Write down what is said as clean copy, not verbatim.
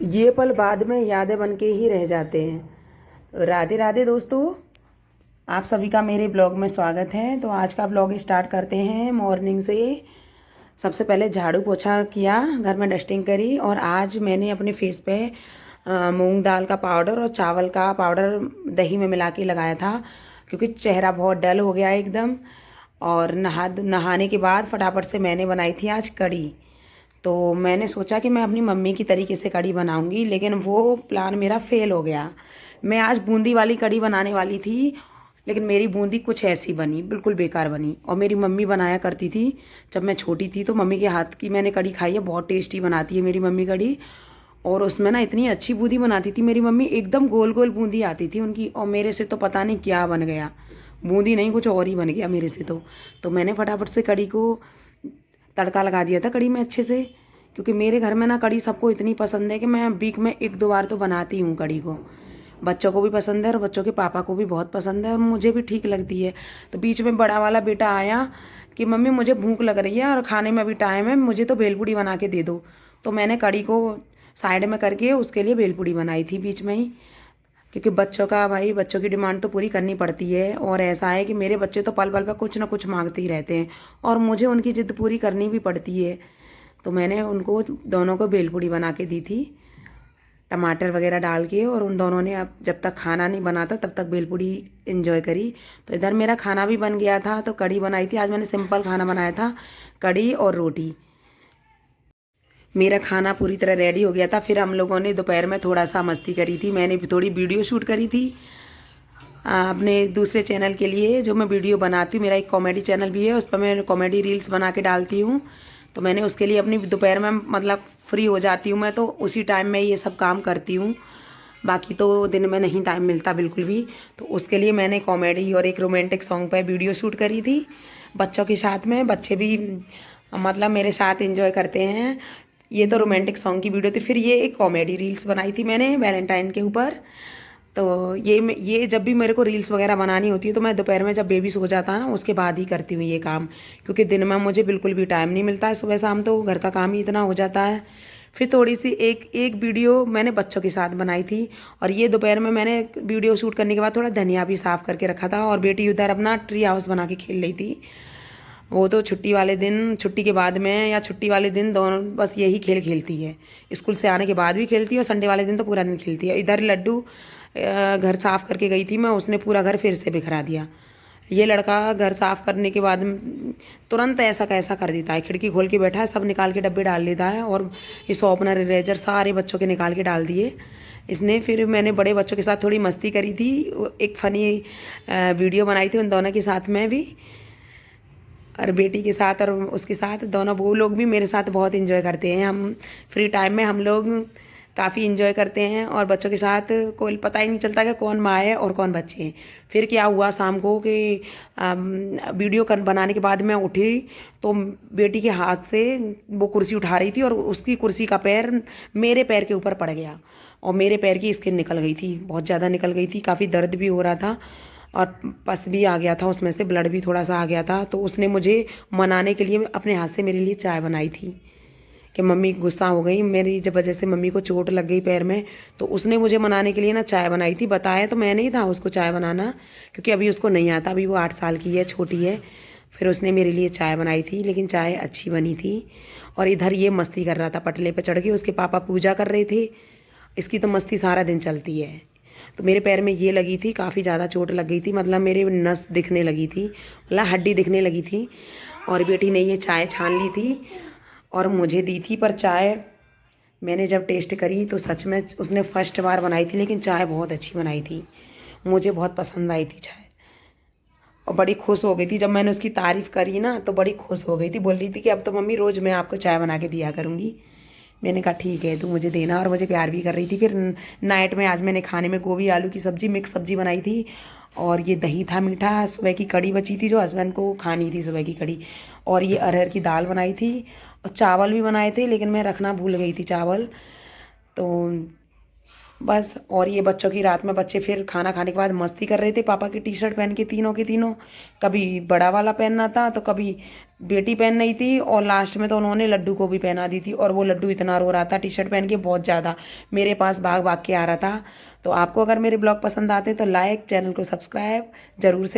ये पल बाद में यादें बन के ही रह जाते हैं। राधे राधे दोस्तों, आप सभी का मेरे ब्लॉग में स्वागत है। तो आज का ब्लॉग स्टार्ट करते हैं मॉर्निंग से। सबसे पहले झाड़ू पोछा किया, घर में डस्टिंग करी, और आज मैंने अपने फेस पे मूंग दाल का पाउडर और चावल का पाउडर दही में मिला के लगाया था, क्योंकि चेहरा बहुत डल हो गया एकदम। और नहाने के बाद फटाफट से मैंने बनाई थी आज कढ़ी। तो मैंने सोचा कि मैं अपनी मम्मी की तरीके से कढ़ी बनाऊंगी, लेकिन वो प्लान मेरा फेल हो गया। मैं आज बूंदी वाली कढ़ी बनाने वाली थी, लेकिन मेरी बूंदी कुछ ऐसी बनी, बिल्कुल बेकार बनी। और मेरी मम्मी बनाया करती थी जब मैं छोटी थी, तो मम्मी के हाथ की मैंने कढ़ी खाई है, बहुत टेस्टी बनाती है मेरी मम्मी कढ़ी। और उसमें ना इतनी अच्छी बूंदी बनाती थी मेरी मम्मी, एकदम गोल गोल बूंदी आती थी उनकी। और मेरे से तो पता नहीं क्या बन गया, बूंदी नहीं कुछ और ही बन गया मेरे से। तो मैंने फटाफट से कढ़ी को तड़का लगा दिया था कढ़ी में अच्छे से, क्योंकि मेरे घर में ना कढ़ी सबको इतनी पसंद है कि मैं वीक में एक दो बार तो बनाती हूँ कढ़ी को। बच्चों को भी पसंद है और बच्चों के पापा को भी बहुत पसंद है, और मुझे भी ठीक लगती है। तो बीच में बड़ा वाला बेटा आया कि मम्मी मुझे भूख लग रही है और खाने में भी टाइम है, मुझे तो भेलपूड़ी बना के दे दो। तो मैंने कढ़ी को साइड में करके उसके लिए भेलपूड़ी बनाई थी बीच में ही, क्योंकि बच्चों का भाई, बच्चों की डिमांड तो पूरी करनी पड़ती है। और ऐसा है कि मेरे बच्चे तो पल पल पर कुछ ना कुछ मांगते ही रहते हैं, और मुझे उनकी जिद पूरी करनी भी पड़ती है। तो मैंने उनको दोनों को भेलपूड़ी बना के दी थी, टमाटर वगैरह डाल के। और उन दोनों ने अब जब तक खाना नहीं बना था तब तक भेलपूड़ी इंजॉय करी। तो इधर मेरा खाना भी बन गया था, तो कढ़ी बनाई थी आज मैंने, सिंपल खाना बनाया था, कढ़ी और रोटी। मेरा खाना पूरी तरह रेडी हो गया था। फिर हम लोगों ने दोपहर में थोड़ा सा मस्ती करी थी, मैंने भी थोड़ी वीडियो शूट करी थी अपने दूसरे चैनल के लिए, जो मैं वीडियो बनाती हूँ। मेरा एक कॉमेडी चैनल भी है, उस पर मैं कॉमेडी रील्स बना के डालती हूँ। तो मैंने उसके लिए अपनी दोपहर में, मतलब फ्री हो जाती हूँ मैं, तो उसी टाइम में ये सब काम करती हूँ। बाकी तो दिन में नहीं टाइम मिलता बिल्कुल भी। तो उसके लिए मैंने कॉमेडी और एक रोमांटिक सॉन्ग पर वीडियो शूट करी थी बच्चों के साथ में। बच्चे भी मतलब मेरे साथ एंजॉय करते हैं। ये तो रोमांटिक सॉन्ग की वीडियो थी। फिर ये एक कॉमेडी रील्स बनाई थी मैंने वैलेंटाइन के ऊपर। तो ये जब भी मेरे को रील्स वगैरह बनानी होती है, तो मैं दोपहर में जब बेबी सो जाता है ना, उसके बाद ही करती हूँ ये काम, क्योंकि दिन में मुझे बिल्कुल भी टाइम नहीं मिलता है। सुबह शाम तो घर का काम ही इतना हो जाता है। फिर थोड़ी सी एक एक वीडियो मैंने बच्चों के साथ बनाई थी। और ये दोपहर में मैंने वीडियो शूट करने के बाद थोड़ा धनिया भी साफ़ करके रखा था, और बेटी उधर अपना ट्री हाउस बना के खेल रही थी। वो तो छुट्टी वाले दिन, छुट्टी के बाद में या छुट्टी वाले दिन, दोनों बस यही खेल खेलती है। स्कूल से आने के बाद भी खेलती है, और संडे वाले दिन तो पूरा दिन खेलती है। इधर लड्डू घर साफ़ करके गई थी मैं, उसने पूरा घर फिर से बिखरा दिया। ये लड़का घर साफ़ करने के बाद तुरंत ऐसा कैसा कर देता है, खिड़की खोल के बैठा है, सब निकाल के डब्बे डाल देता है। और ये शॉर्पनर, इरेजर सारे बच्चों के निकाल के डाल दिए इसने। फिर मैंने बड़े बच्चों के साथ थोड़ी मस्ती करी थी, एक फ़नी वीडियो बनाई थी उन दोनों के साथ में भी, और बेटी के साथ और उसके साथ। दोनों वो लोग भी मेरे साथ बहुत इंजॉय करते हैं। हम फ्री टाइम में हम लोग काफ़ी इंजॉय करते हैं, और बच्चों के साथ कोई पता ही नहीं चलता कि कौन माँ है और कौन बच्चे हैं। फिर क्या हुआ शाम को कि वीडियो बनाने के बाद मैं उठी, तो बेटी के हाथ से वो कुर्सी उठा रही थी, और उसकी कुर्सी का पैर मेरे पैर के ऊपर पड़ गया, और मेरे पैर की स्किन निकल गई थी, बहुत ज़्यादा निकल गई थी, काफ़ी दर्द भी हो रहा था, और पस भी आ गया था उसमें से, ब्लड भी थोड़ा सा आ गया था। तो उसने मुझे मनाने के लिए अपने हाथ से मेरे लिए चाय बनाई थी, कि मम्मी गुस्सा हो गई मेरी जब वजह से, मम्मी को चोट लग गई पैर में। तो उसने मुझे मनाने के लिए ना चाय बनाई थी। बताया तो मैं नहीं था उसको चाय बनाना, क्योंकि अभी उसको नहीं आता, अभी वो 8 साल की है, छोटी है। फिर उसने मेरे लिए चाय बनाई थी, लेकिन चाय अच्छी बनी थी। और इधर ये मस्ती कर रहा था, पटले पर चढ़ के, उसके पापा पूजा कर रहे थे। इसकी तो मस्ती सारा दिन चलती है। तो मेरे पैर में ये लगी थी, काफ़ी ज़्यादा चोट लग गई थी, मतलब मेरे नस दिखने लगी थी, मतलब हड्डी दिखने लगी थी। और बेटी ने ये चाय छान ली थी और मुझे दी थी। पर चाय मैंने जब टेस्ट करी तो सच में, उसने फर्स्ट बार बनाई थी, लेकिन चाय बहुत अच्छी बनाई थी, मुझे बहुत पसंद आई थी चाय। और बड़ी खुश हो गई थी जब मैंने उसकी तारीफ़ करी ना, तो बड़ी खुश हो गई थी, बोल रही थी कि अब तो मम्मी रोज़ मैं आपको चाय बना के दिया करूँगी। मैंने कहा ठीक है, तू मुझे देना, और मुझे प्यार भी कर रही थी। फिर नाइट में आज मैंने खाने में गोभी आलू की सब्ज़ी, मिक्स सब्ज़ी बनाई थी, और ये दही था मीठा, सुबह की कड़ी बची थी जो हस्बैंड को खानी थी, सुबह की कड़ी। और ये अरहर की दाल बनाई थी, और चावल भी बनाए थे, लेकिन मैं रखना भूल गई थी चावल। तो बस। और ये बच्चों की, रात में बच्चे फिर खाना खाने के बाद मस्ती कर रहे थे पापा की टी शर्ट पहन के, तीनों के तीनों। कभी बड़ा वाला पहनना था, तो कभी बेटी पहन रही थी और लास्ट में तो उन्होंने लड्डू को भी पहना दी थी, और वो लड्डू इतना रो रहा था टी शर्ट पहन के, बहुत ज़्यादा मेरे पास भाग भाग के आ रहा था। तो आपको अगर मेरे ब्लॉग पसंद आते तो लाइक, चैनल को सब्सक्राइब जरूर से